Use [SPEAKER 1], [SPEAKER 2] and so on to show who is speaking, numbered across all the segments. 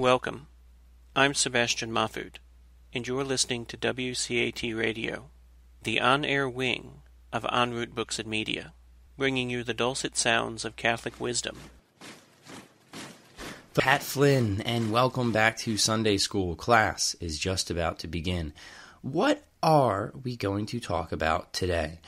[SPEAKER 1] Welcome. I'm Sebastian Mahfood, and you're listening to WCAT Radio, the on-air wing of En Route Books and Media, bringing you the dulcet sounds of Catholic wisdom.
[SPEAKER 2] Pat Flynn, and welcome back to Sunday School. Class is just about to begin. What are we going to talk about today?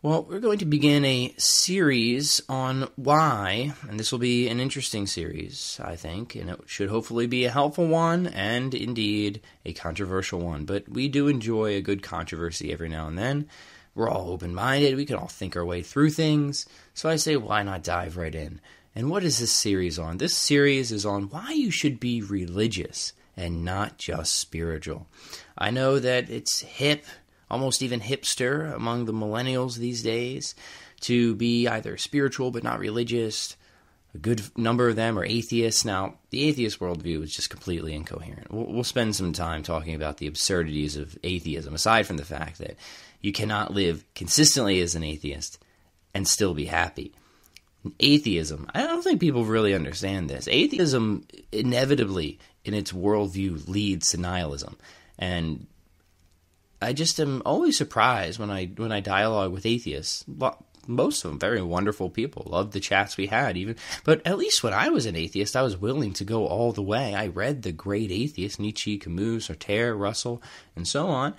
[SPEAKER 2] Well, we're going to begin a series on why, and this will be an interesting series, I think, and it should hopefully be a helpful one, and indeed a controversial one. But we do enjoy a good controversy every now and then. We're all open-minded, we can all think our way through things, so I say why not dive right in? And what is this series on? This series is on why you should be religious and not just spiritual. I know that it's hip, almost even hipster among the millennials these days, to be either spiritual but not religious. A good number of them are atheists. Now, the atheist worldview is just completely incoherent. We'll spend some time talking about the absurdities of atheism, aside from the fact that you cannot live consistently as an atheist and still be happy. Atheism, I don't think people really understand this. Atheism inevitably, in its worldview, leads to nihilism. And I just am always surprised when I dialogue with atheists. Well, most of them very wonderful people. Loved the chats we had, even. But at least when I was an atheist, I was willing to go all the way. I read the great atheists, Nietzsche, Camus, Sartre, Russell, and so on,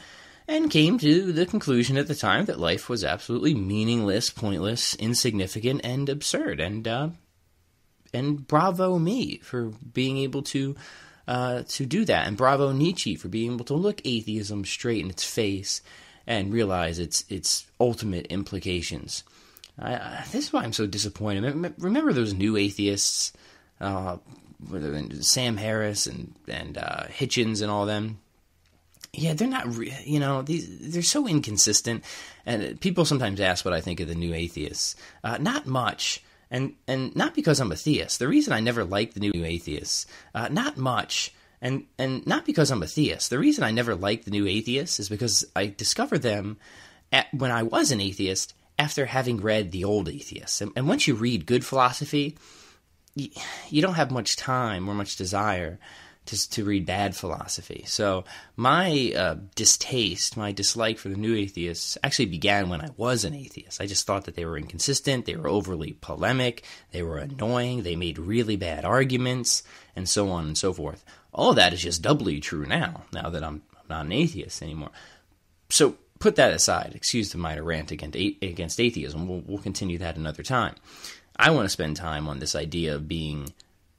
[SPEAKER 2] and came to the conclusion at the time that life was absolutely meaningless, pointless, insignificant, and absurd. And bravo me for being able to do that, and bravo Nietzsche for being able to look atheism straight in its face and realize its ultimate implications. This is why I'm so disappointed. Remember those new atheists, Sam Harris and Hitchens and all them? Yeah, they're not, they're so inconsistent, and people sometimes ask what I think of the new atheists. Not much. And not because I'm a theist. The reason I never liked the new atheists, not much, and not because I'm a theist. The reason I never liked the new atheists is because I discovered them when I was an atheist after having read the old atheists. And once you read good philosophy, you don't have much time or much desire to read bad philosophy. So my distaste, my dislike for the new atheists actually began when I was an atheist. I just thought that they were inconsistent, they were overly polemic, they were annoying, they made really bad arguments, and so on and so forth. All of that is just doubly true now that I'm not an atheist anymore. So put that aside. Excuse the minor rant against atheism. We'll continue that another time. I want to spend time on this idea of being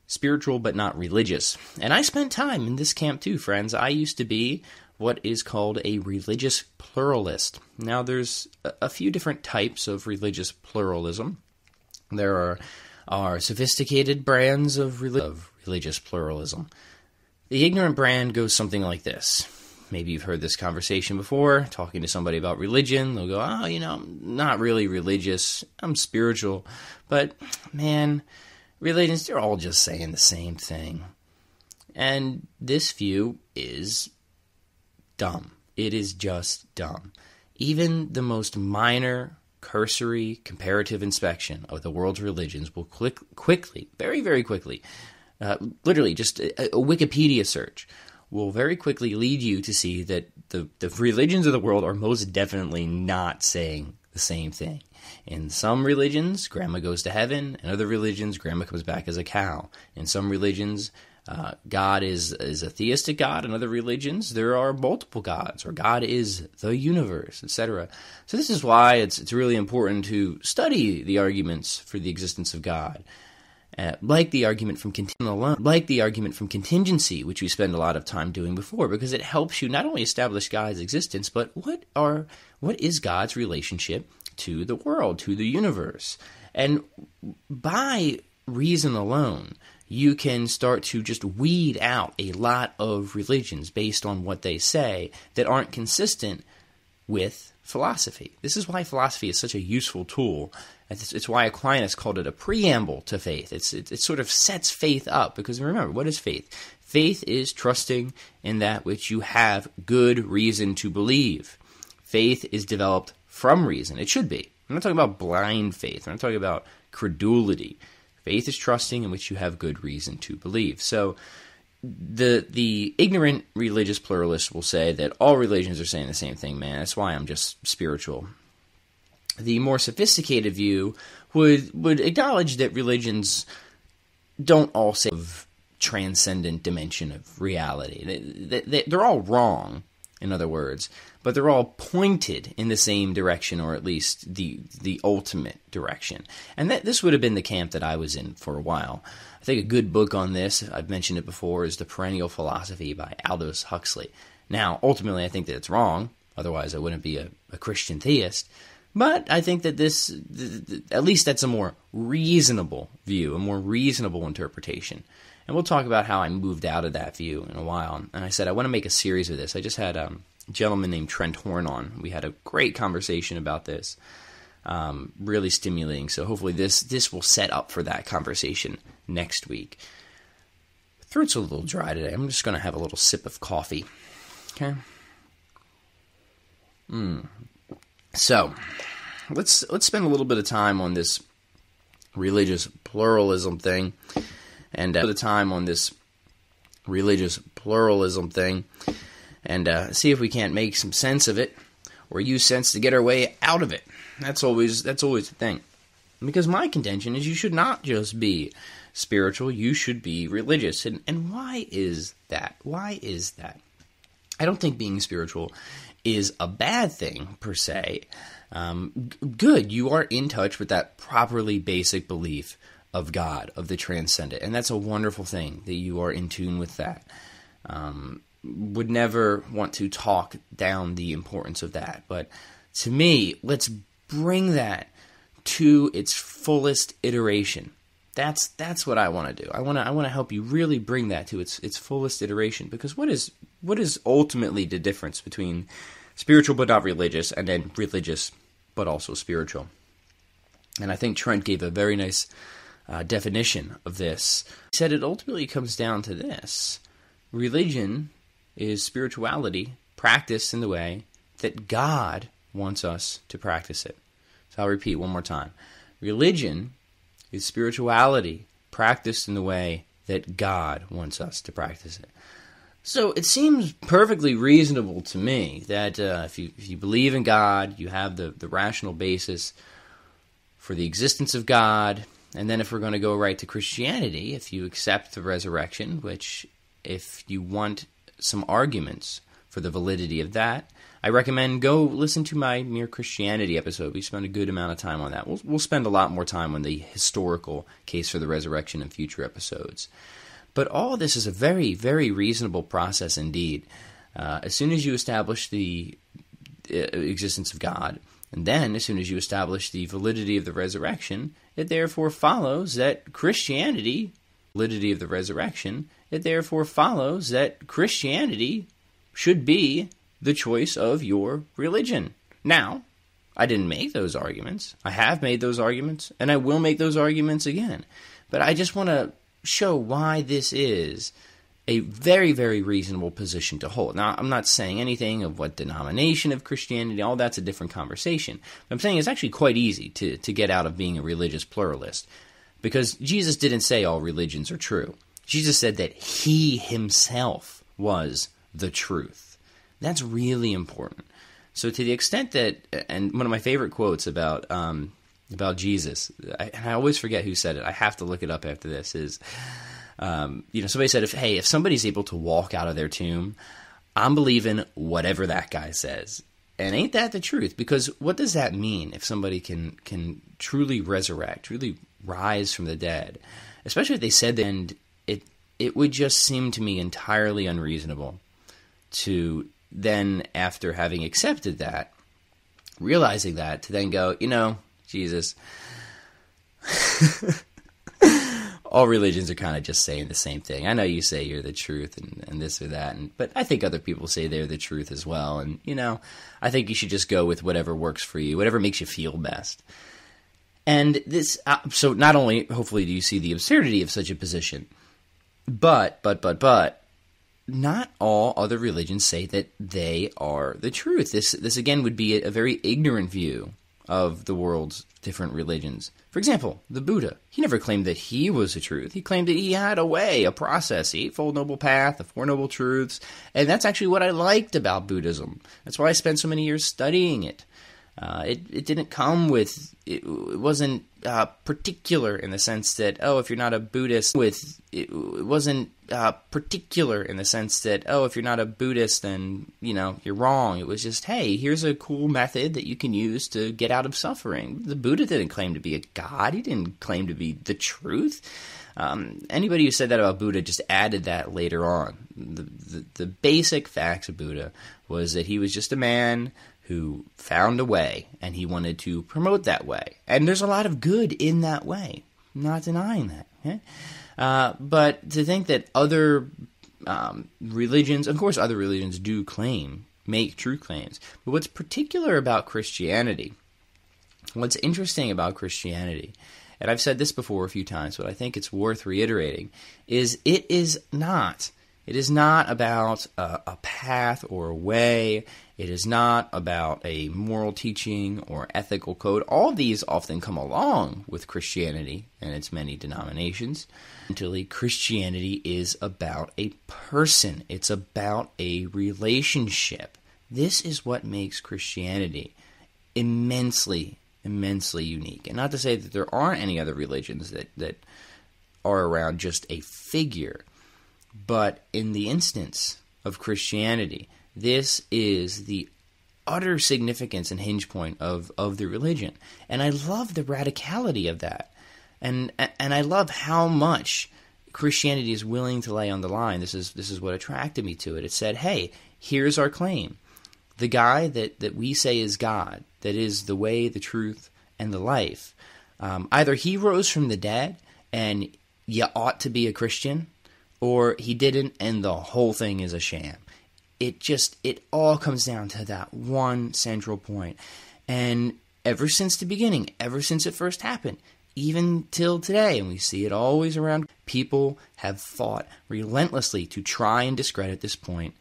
[SPEAKER 2] spiritual but not religious. And I spent time in this camp too, friends. I used to be what is called a religious pluralist. Now, there's a few different types of religious pluralism. There are sophisticated brands of religious pluralism. The ignorant brand goes something like this. Maybe you've heard this conversation before, talking to somebody about religion. They'll go, I'm not really religious. I'm spiritual. But, man, religions, they're all just saying the same thing. And this view is dumb. It is just dumb. Even the most minor, cursory, comparative inspection of the world's religions will quickly, very, very quickly, literally just a Wikipedia search, will very quickly lead you to see that the religions of the world are most definitely not saying the same thing. In some religions, grandma goes to heaven. In other religions, grandma comes back as a cow. In some religions, God is a theistic God. In other religions, there are multiple gods, or God is the universe, etc. So this is why it's really important to study the arguments for the existence of God. Like the argument from contingency, which we spend a lot of time doing before, because it helps you not only establish God's existence, but what is God's relationship to the world, to the universe. And by reason alone, you can start to just weed out a lot of religions based on what they say that aren't consistent with philosophy. This is why philosophy is such a useful tool. It's why Aquinas called it a preamble to faith. It sort of sets faith up, because remember, what is faith? Faith is trusting in that which you have good reason to believe. Faith is developed from reason. It should be. I'm not talking about blind faith. I'm not talking about credulity. Faith is trusting in which you have good reason to believe. So the ignorant religious pluralists will say that all religions are saying the same thing, man. That's why I'm just spiritual. The more sophisticated view would acknowledge that religions don't all say of transcendent dimension of reality. They're all wrong, in other words, but they're all pointed in the same direction, or at least the ultimate direction. And this would have been the camp that I was in for a while. I think a good book on this, I've mentioned it before, is The Perennial Philosophy by Aldous Huxley. Now, ultimately, I think that it's wrong. Otherwise, I wouldn't be a Christian theist. But I think that at least that's a more reasonable view, a more reasonable interpretation. And we'll talk about how I moved out of that view in a while. And I said I want to make a series of this. I just had a gentleman named Trent Horn on. We had a great conversation about this, really stimulating. So hopefully this will set up for that conversation next week. Throat's a little dry today. I'm just going to have a little sip of coffee. Okay. So, let's spend a little bit of time on this religious pluralism thing, and see if we can't make some sense of it, or use sense to get our way out of it. That's always the thing. Because my contention is you should not just be spiritual, you should be religious. And why is that? Why is that? I don't think being spiritual is a bad thing, per se. Good, you are in touch with that properly basic belief of God, of the transcendent, and that's a wonderful thing, that you are in tune with that. Would never want to talk down the importance of that, but to me, let's bring that to its fullest iteration. That's what I want to do. I want to help you really bring that to its fullest iteration, because what is ultimately the difference between spiritual but not religious, and then religious but also spiritual? And I think Trent gave a very nice definition of this. He said it ultimately comes down to this: religion is spirituality practiced in the way that God wants us to practice it. So I'll repeat one more time. Religion is spirituality practiced in the way that God wants us to practice it. So it seems perfectly reasonable to me that if you believe in God, you have the rational basis for the existence of God. And then if we're going to go right to Christianity, if you accept the resurrection, which if you want some arguments for the validity of that, I recommend go listen to my Mere Christianity episode. We spent a good amount of time on that. We'll spend a lot more time on the historical case for the resurrection in future episodes. But all of this is a very, very reasonable process indeed. As soon as you establish the existence of God, and then as soon as you establish the validity of the resurrection, it therefore follows that Christianity should be the choice of your religion. Now, I didn't make those arguments. I have made those arguments, and I will make those arguments again. But I just want to show why this is a very, very reasonable position to hold. Now, I'm not saying anything of what denomination of Christianity, all that's a different conversation. But I'm saying it's actually quite easy to get out of being a religious pluralist, because Jesus didn't say all religions are true. Jesus said that he himself was the truth. That's really important. So to the extent that, and one of my favorite quotes about Jesus, I always forget who said it, I have to look it up after this, is, somebody said, if somebody's able to walk out of their tomb, I'm believing whatever that guy says. And ain't that the truth? Because what does that mean if somebody can truly resurrect, truly rise from the dead? Especially if they said that, and it would just seem to me entirely unreasonable to then, after having accepted that, realizing that, to then go, Jesus, all religions are kind of just saying the same thing. I know you say you're the truth and this or that, but I think other people say they're the truth as well. And, I think you should just go with whatever works for you, whatever makes you feel best. And this, so not only, hopefully, do you see the absurdity of such a position, but, not all other religions say that they are the truth. This again would be a very ignorant view of the world's different religions. For example, the Buddha. He never claimed that he was the truth. He claimed that he had a way, a process, the Eightfold Noble Path, the Four Noble Truths. And that's actually what I liked about Buddhism. That's why I spent so many years studying it. It didn't come with, it wasn't particular in the sense that, if you're not a Buddhist, it wasn't particular in the sense that, if you're not a Buddhist, then, you're wrong. It was just, hey, here's a cool method that you can use to get out of suffering. The Buddha didn't claim to be a god. He didn't claim to be the truth. Anybody who said that about Buddha just added that later on. The basic facts of Buddha was that he was just a man who found a way, and he wanted to promote that way. And there's a lot of good in that way. I'm not denying that. Okay? But to think that other religions, of course other religions do make true claims, but what's particular about Christianity, what's interesting about Christianity, and I've said this before a few times, but I think it's worth reiterating, is it is not about a path or a way. It is not about a moral teaching or ethical code. All of these often come along with Christianity and its many denominations. Fundamentally, Christianity is about a person. It's about a relationship. This is what makes Christianity immensely, immensely unique. And not to say that there aren't any other religions that are around just a figure. But in the instance of Christianity, this is the utter significance and hinge point of the religion. And I love the radicality of that. And I love how much Christianity is willing to lay on the line. This is what attracted me to it. It said, hey, here's our claim. The guy that we say is God, that is the way, the truth, and the life, either he rose from the dead and you ought to be a Christian, or he didn't and the whole thing is a sham. It all comes down to that one central point. And ever since the beginning, ever since it first happened, even till today, and we see it always around, people have fought relentlessly to try and discredit this point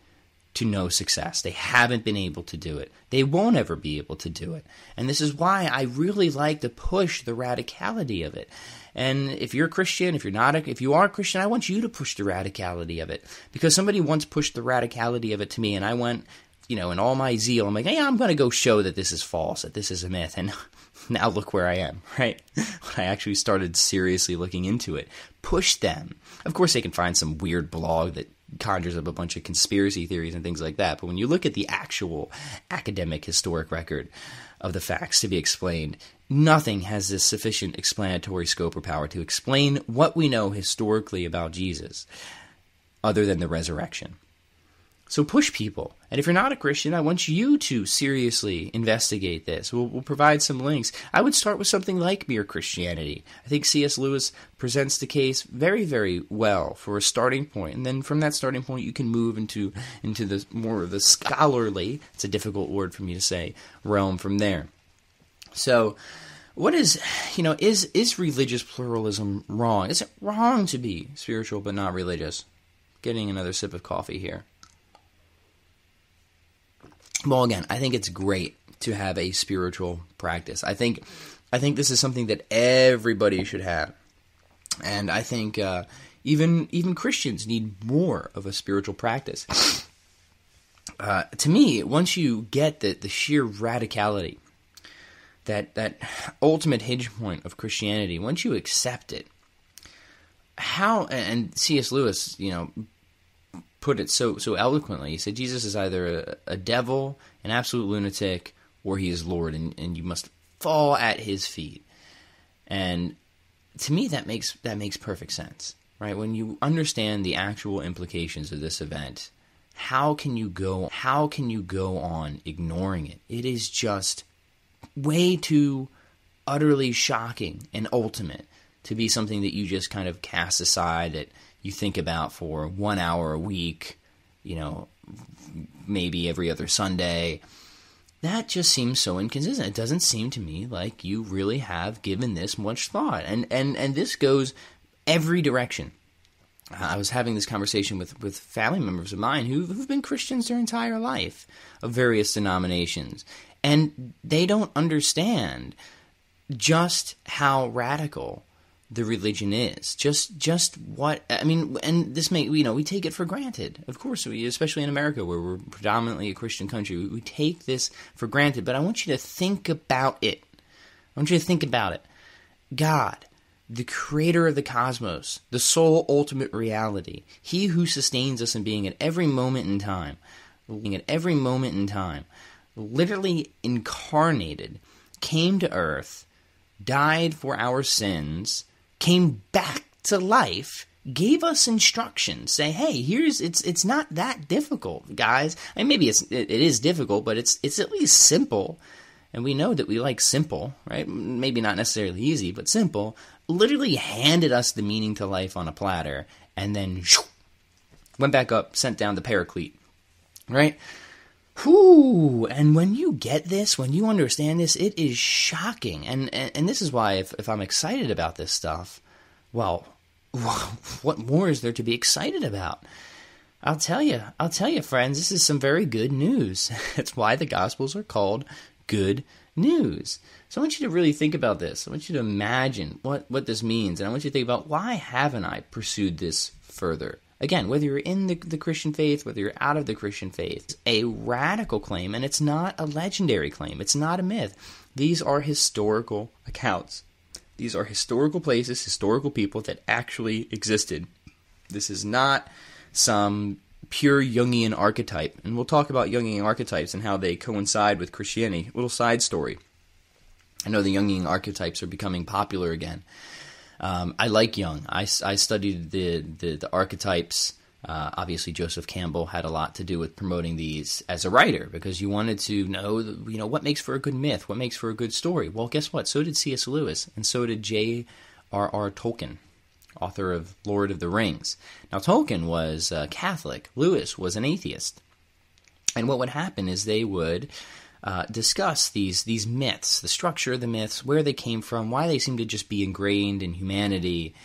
[SPEAKER 2] to no success. They haven't been able to do it. They won't ever be able to do it. And this is why I really like to push the radicality of it. And if you're a Christian, if you are a Christian, I want you to push the radicality of it. Because somebody once pushed the radicality of it to me, and I went, in all my zeal, I'm like, hey, I'm going to go show that this is false, that this is a myth. And now look where I am, right? When I actually started seriously looking into it. Push them. Of course, they can find some weird blog that conjures up a bunch of conspiracy theories and things like that. But when you look at the actual academic historic record of the facts to be explained, nothing has this sufficient explanatory scope or power to explain what we know historically about Jesus other than the resurrection. So push people. And if you're not a Christian, I want you to seriously investigate this. We'll provide some links. I would start with something like Mere Christianity. I think C.S. Lewis presents the case very, very well for a starting point. And then from that starting point, you can move into the more of the scholarly, it's a difficult word for me to say, realm from there. So what is religious pluralism wrong? Is it wrong to be spiritual but not religious? Getting another sip of coffee here. Well, again, I think it's great to have a spiritual practice. I think this is something that everybody should have. And I think even Christians need more of a spiritual practice. To me, once you get the sheer radicality, that ultimate hinge point of Christianity, once you accept it, and C.S. Lewis, put it so eloquently. He said Jesus is either a devil, an absolute lunatic, or he is Lord, and you must fall at his feet. And to me, that makes perfect sense, right? When you understand the actual implications of this event, how can you go on ignoring it? It is just way too utterly shocking and ultimate to be something that you just kind of cast aside, that you think about for 1 hour a week, maybe every other Sunday. That just seems so inconsistent. It doesn't seem to me like you really have given this much thought. And this goes every direction. I was having this conversation with family members of mine who've been Christians their entire life, of various denominations. And they don't understand just how radical the religion is. Just what, I mean, and this may, we take it for granted. Of course, especially in America, where we're predominantly a Christian country, we take this for granted. But I want you to think about it. I want you to think about it. God, the creator of the cosmos, the sole ultimate reality, he who sustains us in being at every moment in time, literally incarnated, came to earth, died for our sins, came back to life, gave us instructions, say, hey, it's not that difficult, guys. I mean, maybe it is difficult, but it's at least simple. And we know that we like simple, right? Maybe not necessarily easy, but simple. Literally handed us the meaning to life on a platter, and then went back up, sent down the paraclete, right? Whew! And when you get this, when you understand this, it is shocking. And this is why if I'm excited about this stuff, well, what more is there to be excited about? I'll tell you, friends, this is some very good news. That's why the Gospels are called good news. So I want you to really think about this. I want you to imagine what this means. And I want you to think about, why haven't I pursued this further? Again, whether you're in the Christian faith, whether you're out of the Christian faith, it's a radical claim, and it's not a legendary claim. It's not a myth. These are historical accounts. These are historical places, historical people that actually existed. This is not some pure Jungian archetype. And we'll talk about Jungian archetypes and how they coincide with Christianity. A little side story. I know the Jungian archetypes are becoming popular again. I like Jung. I studied the archetypes. Obviously, Joseph Campbell had a lot to do with promoting these as a writer, because you wanted to know, what makes for a good myth, what makes for a good story. Well, guess what? So did C.S. Lewis, and so did J.R.R. Tolkien, author of Lord of the Rings. Now, Tolkien was Catholic. Lewis was an atheist. And what would happen is they would discuss these myths, the structure of the myths, where they came from, why they seem to just be ingrained in humanity.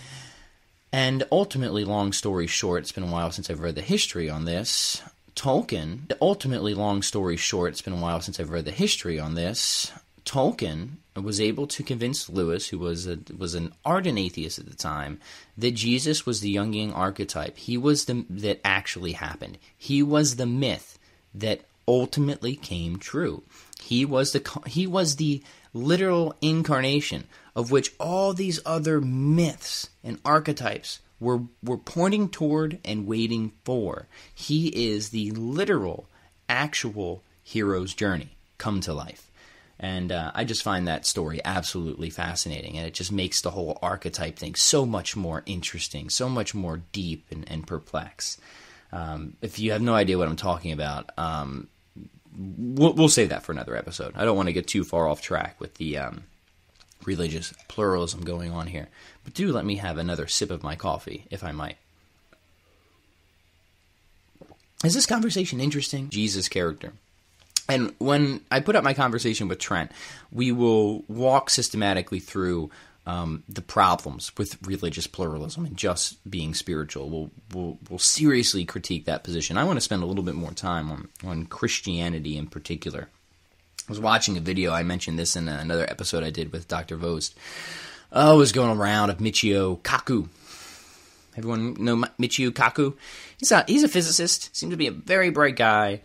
[SPEAKER 2] And ultimately, long story short, it's been a while since I've read the history on this. Tolkien was able to convince Lewis, who was an ardent atheist at the time, that Jesus was the Jungian archetype. He was that actually happened. He was the myth that ultimately came true. He was the literal incarnation of which all these other myths and archetypes were pointing toward and waiting for. He is the literal, actual hero's journey come to life. And I just find that story absolutely fascinating, and it just makes the whole archetype thing so much more interesting, so much more deep and perplex. If you have no idea what I'm talking about, we'll save that for another episode. I don't want to get too far off track with the religious pluralism going on here. But do let me have another sip of my coffee, if I might. Is this conversation interesting? Jesus' character. And when I put up my conversation with Trent, we will walk systematically through the problems with religious pluralism and just being spiritual. We'll seriously critique that position. I want to spend a little bit more time on Christianity in particular. I was watching a video, I mentioned this in another episode I did with Dr. Vost. It was going around of Michio Kaku. Everyone know Michio Kaku? He's a physicist, seems to be a very bright guy.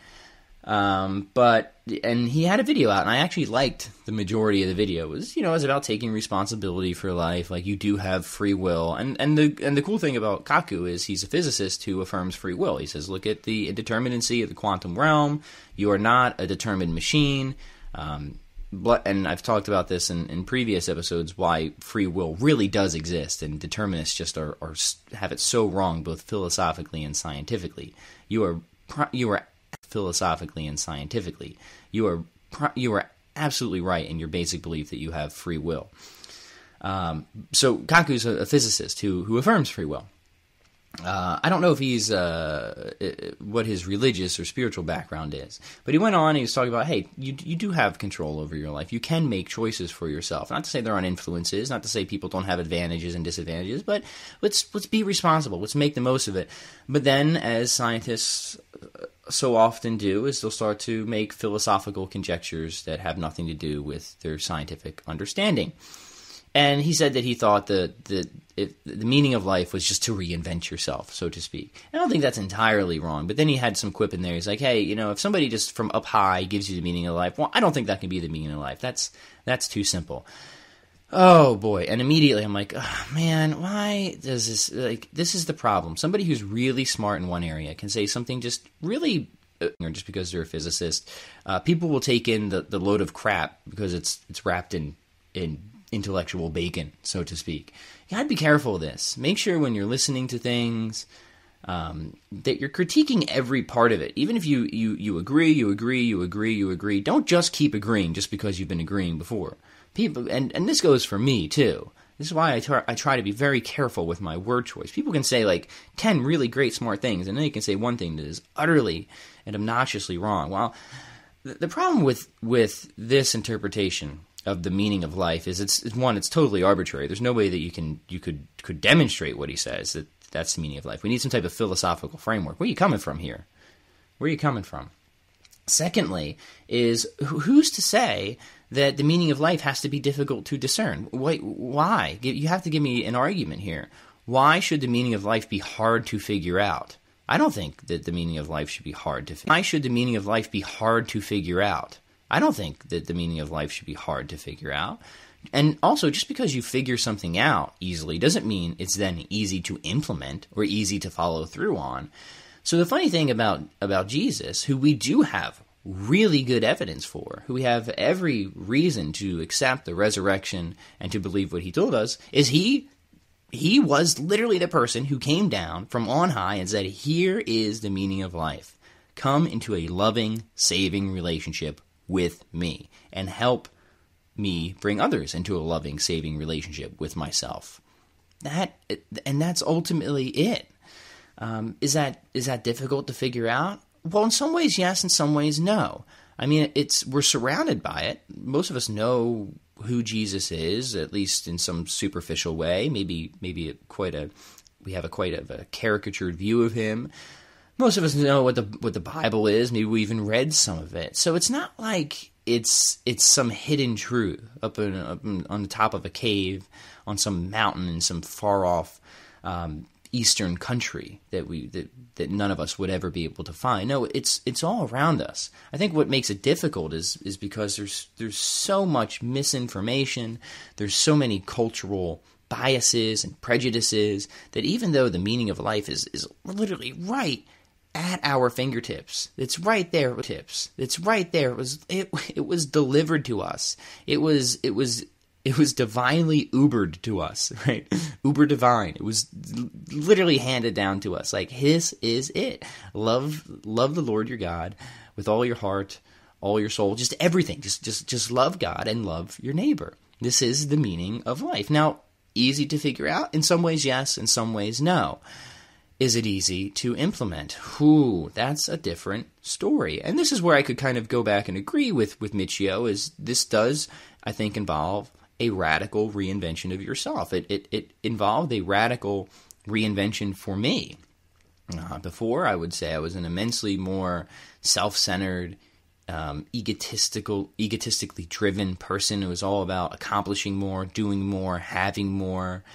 [SPEAKER 2] And he had a video out, and I actually liked the majority of the video. It was about taking responsibility for life, like you do have free will. And the cool thing about Kaku is he's a physicist who affirms free will. He says, look at the indeterminacy of the quantum realm. You are not a determined machine. And I've talked about this in previous episodes, why free will really does exist, and determinists just have it so wrong, both philosophically and scientifically. You are philosophically and scientifically, you are absolutely right in your basic belief that you have free will. So Kaku's a physicist who affirms free will. I don't know if he's what his religious or spiritual background is, but he went on and he was talking about, hey, you do have control over your life. You can make choices for yourself. Not to say there aren't influences, not to say people don't have advantages and disadvantages, but let's be responsible. Let's make the most of it. But then, as scientists so often do is they'll start to make philosophical conjectures that have nothing to do with their scientific understanding. And he said that he thought that the meaning of life was just to reinvent yourself, so to speak. I don't think that's entirely wrong, but then he had some quip in there. He's like, hey, if somebody just from up high gives you the meaning of life, well, I don't think that can be the meaning of life. That's too simple. Oh, boy. And immediately I'm like, oh, man, why does this, this is the problem. Somebody who's really smart in one area can say something just really, or just because they're a physicist. People will take in the load of crap because it's wrapped in intellectual bacon, so to speak. You gotta be careful of this. Make sure when you're listening to things that you're critiquing every part of it. Even if you agree, don't just keep agreeing just because you've been agreeing before. People, and this goes for me too. This is why I try to be very careful with my word choice. People can say like 10 really great smart things, and then they can say one thing that is utterly and obnoxiously wrong. Well, the problem with this interpretation of the meaning of life is it's totally arbitrary. There's no way that you could demonstrate what he says that's the meaning of life. We need some type of philosophical framework. Where are you coming from here? Where are you coming from? Secondly, is who's to say that the meaning of life has to be difficult to discern? Why? You have to give me an argument here. Why should the meaning of life be hard to figure out? I don't think that the meaning of life should be hard to figure out. Why should the meaning of life be hard to figure out? I don't think that the meaning of life should be hard to figure out. And also, just because you figure something out easily doesn't mean it's then easy to implement or easy to follow through on. So the funny thing about Jesus, who we do have really good evidence for, who we have every reason to accept the resurrection and to believe what he told us, is he was literally the person who came down from on high and said, here is the meaning of life. Come into a loving, saving relationship with me and help me bring others into a loving, saving relationship with myself. That's ultimately it. Is that difficult to figure out? Well, in some ways, yes. In some ways, no. I mean, we're surrounded by it. Most of us know who Jesus is, at least in some superficial way. Maybe we have quite a caricatured view of him. Most of us know what the Bible is. Maybe we even read some of it. So it's not like it's some hidden truth up on the top of a cave on some mountain in some far off Eastern country that none of us would ever be able to find. No, it's all around us. I think what makes it difficult is because there's so much misinformation. There's so many cultural biases and prejudices that even though the meaning of life is literally right at our fingertips, it's right there. It's right there. It was delivered to us. It was divinely Ubered to us, right? Uber divine. It was literally handed down to us. Like, this is it. Love the Lord your God with all your heart, all your soul, just everything. Just love God and love your neighbor. This is the meaning of life. Now, easy to figure out? In some ways, yes. In some ways, no. Is it easy to implement? That's a different story. And this is where I could kind of go back and agree with Michio, is this does, I think, involve a radical reinvention of yourself. It involved a radical reinvention for me. Before, I would say I was an immensely more self-centered, egotistically driven person. It was all about accomplishing more, doing more, having more,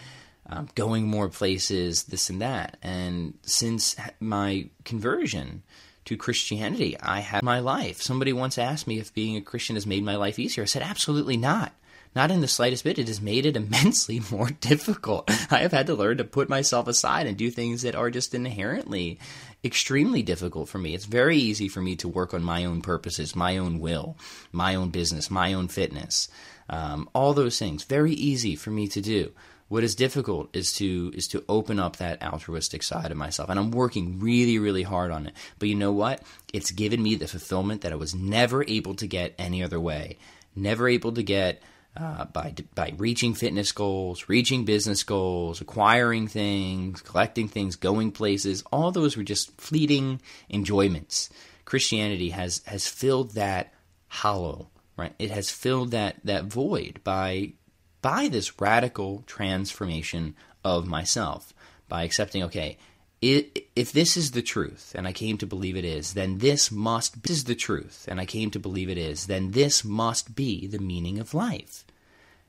[SPEAKER 2] going more places, this and that. And since my conversion to Christianity, I have my life. Somebody once asked me if being a Christian has made my life easier. I said, absolutely not. Not in the slightest bit. It has made it immensely more difficult. I have had to learn to put myself aside and do things that are just inherently extremely difficult for me. It's very easy for me to work on my own purposes, my own will, my own business, my own fitness, all those things. Very easy for me to do. What is difficult is to open up that altruistic side of myself, and I'm working really, really hard on it. But you know what? It's given me the fulfillment that I was never able to get any other way. Never able to get by reaching fitness goals, reaching business goals, acquiring things, collecting things, going places. All those were just fleeting enjoyments. Christianity has filled that hollow, right? It has filled that void by this radical transformation of myself, by accepting, okay, If this is the truth, and I came to believe it is, then this is the truth, and I came to believe it is, then this must be the meaning of life.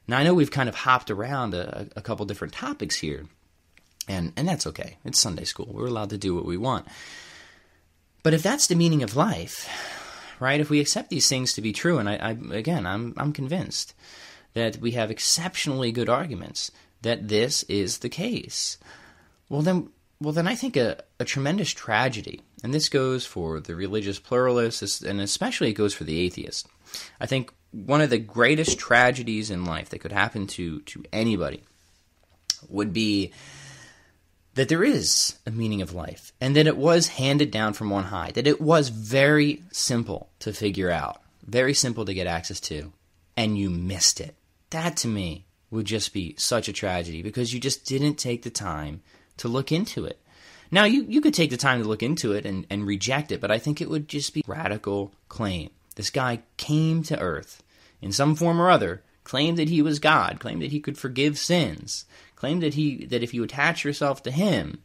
[SPEAKER 2] Now, I know we've kind of hopped around a couple different topics here, and that's okay. It's Sunday school. We're allowed to do what we want. But if that's the meaning of life, right, if we accept these things to be true, and I'm convinced that we have exceptionally good arguments that this is the case, well then I think a tremendous tragedy, and this goes for the religious pluralists, and especially it goes for the atheist. I think one of the greatest tragedies in life that could happen to anybody would be that there is a meaning of life, and that it was handed down from on high, that it was very simple to figure out, very simple to get access to, and you missed it. That, to me, would just be such a tragedy, because you just didn't take the time to look into it. Now, you could take the time to look into it and reject it, but I think it would just be a radical claim. This guy came to earth in some form or other, claimed that he was God, claimed that he could forgive sins, claimed that if you attach yourself to him,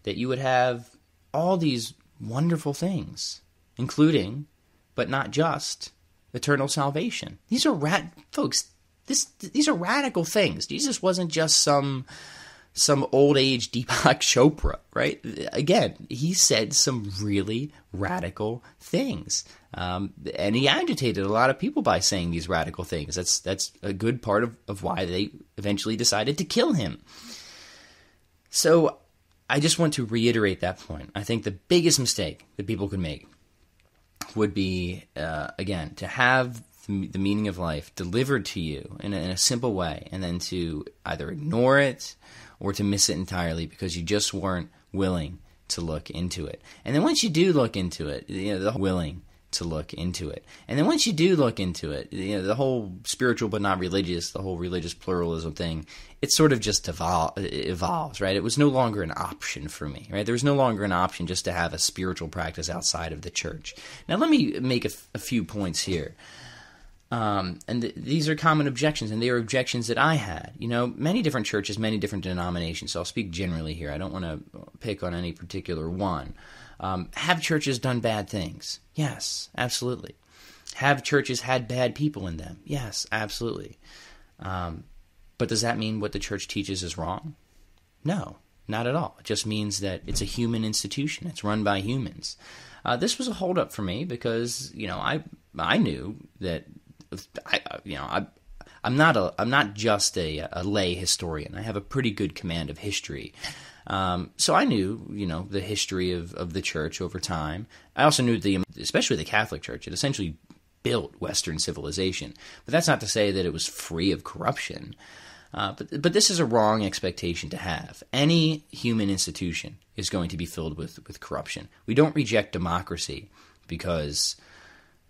[SPEAKER 2] that you would have all these wonderful things, including, but not just, eternal salvation. These are folks. These are radical things. Jesus wasn't just some old age Deepak Chopra, right? Again, he said some really radical things, and he agitated a lot of people by saying these radical things. That's a good part of why they eventually decided to kill him. So I just want to reiterate that point. I think the biggest mistake that people could make would be, again, to have the meaning of life delivered to you in a simple way, and then to either ignore it or to miss it entirely because you just weren't willing to look into it. And then once you do look into it, willing to look into it. And then once you do look into it, the whole spiritual but not religious, the whole religious pluralism thing, it sort of just evolves, right? It was no longer an option for me, right? There was no longer an option just to have a spiritual practice outside of the church. Now let me make a few points here. These are common objections, and they are objections that I had. Many different churches, many different denominations, so I'll speak generally here. I don't want to pick on any particular one. Have churches done bad things? Yes, absolutely. Have churches had bad people in them? Yes, absolutely. But does that mean what the church teaches is wrong? No, not at all. It just means that it's a human institution. It's run by humans. This was a holdup for me because, I knew that I'm not just a lay historian. I have a pretty good command of history. So I knew, the history of the church over time. I also knew especially the Catholic Church, it essentially built Western civilization. But that's not to say that it was free of corruption. But this is a wrong expectation to have. Any human institution is going to be filled with corruption. We don't reject democracy because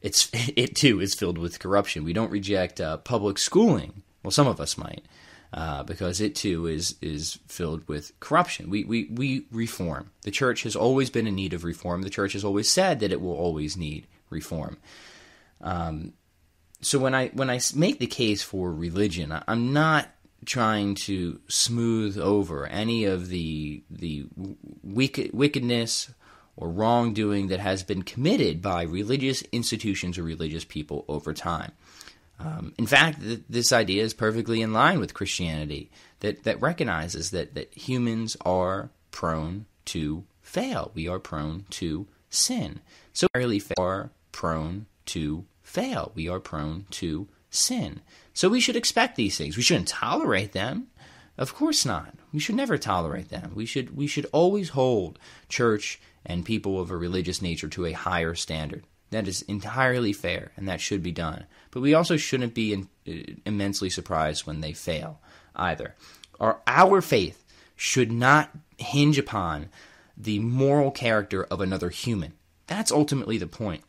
[SPEAKER 2] it too is filled with corruption. We don't reject public schooling. Well, some of us might, because it too is filled with corruption. We reform. The church has always been in need of reform. The church has always said that it will always need reform. So when I make the case for religion, I'm not trying to smooth over any of the wickedness or wrongdoing that has been committed by religious institutions or religious people over time. In fact, this idea is perfectly in line with Christianity, that recognizes that humans are prone to fail. We are prone to sin. So we are prone to fail. We are prone to sin. So we should expect these things. We shouldn't tolerate them. Of course not. We should never tolerate them. We should always hold church and people of a religious nature to a higher standard. That is entirely fair, and that should be done. But we also shouldn't be immensely surprised when they fail either. Our faith should not hinge upon the moral character of another human. That's ultimately the point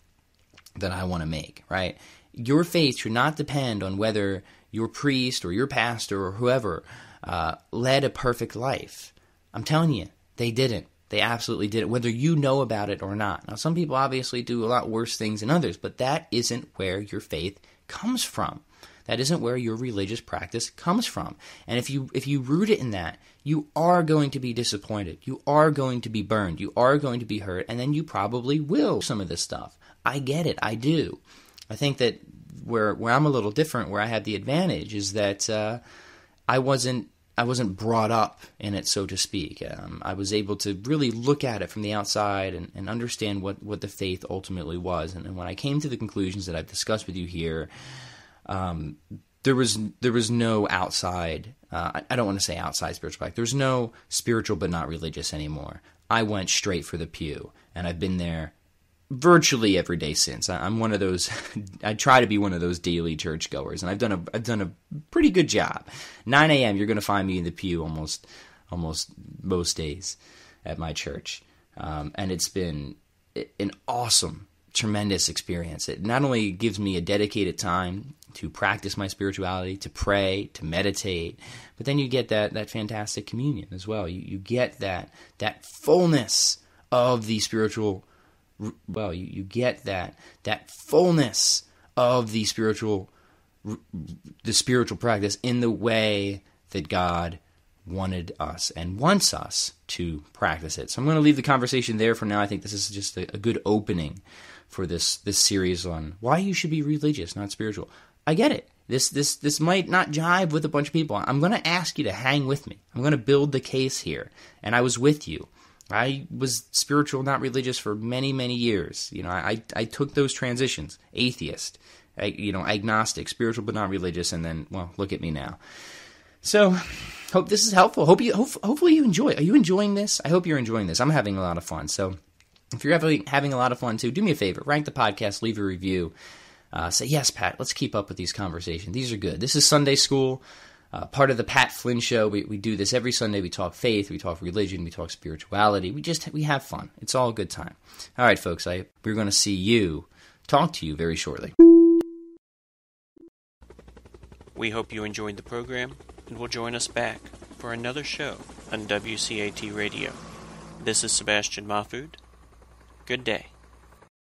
[SPEAKER 2] that I want to make, right? Your faith should not depend on whether your priest or your pastor or whoever led a perfect life. I'm telling you, they didn't. They absolutely didn't, whether you know about it or not. Now, some people obviously do a lot worse things than others, but that isn't where your faith comes from. That isn't where your religious practice comes from. And if you root it in that, you are going to be disappointed. You are going to be burned. You are going to be hurt. And then you probably will some of this stuff. I get it. I do. I think that where I'm a little different, where I had the advantage, is that I wasn't brought up in it, so to speak. I was able to really look at it from the outside and understand what the faith ultimately was. And when I came to the conclusions that I've discussed with you here, there was no outside. I don't want to say outside spiritual practice. There's no spiritual but not religious anymore. I went straight for the pew, and I've been there virtually every day since. I'm one of those. I try to be one of those daily churchgoers, and I've done a pretty good job. 9 a.m. You're going to find me in the pew almost most days at my church, and it's been an awesome, tremendous experience. It not only gives me a dedicated time to practice my spirituality, to pray, to meditate, but then you get that fantastic communion as well. You get that fullness of the spiritual. Well, you get that fullness of the spiritual practice in the way that God wanted us and wants us to practice it. So I'm going to leave the conversation there for now. I think this is just a good opening for this series on why you should be religious, not spiritual. I get it. This might not jive with a bunch of people. I'm going to ask you to hang with me. I'm going to build the case here, and I was with you. I was spiritual, not religious, for many, many years. I took those transitions: atheist, agnostic, spiritual but not religious, and then, well, look at me now. So, hope this is helpful. Hopefully you enjoy. Are you enjoying this? I hope you're enjoying this. I'm having a lot of fun. So, if you're having a lot of fun too, do me a favor: rank the podcast, leave a review. Say, yes, Pat, let's keep up with these conversations. These are good. This is Sunday School. Part of the Pat Flynn Show. We do this every Sunday. We talk faith, we talk religion, we talk spirituality. We have fun. It's all a good time. All right, folks, we're going to talk to you very shortly.
[SPEAKER 1] We hope you enjoyed the program and will join us back for another show on WCAT Radio. This is Sebastian Mahfood. Good day.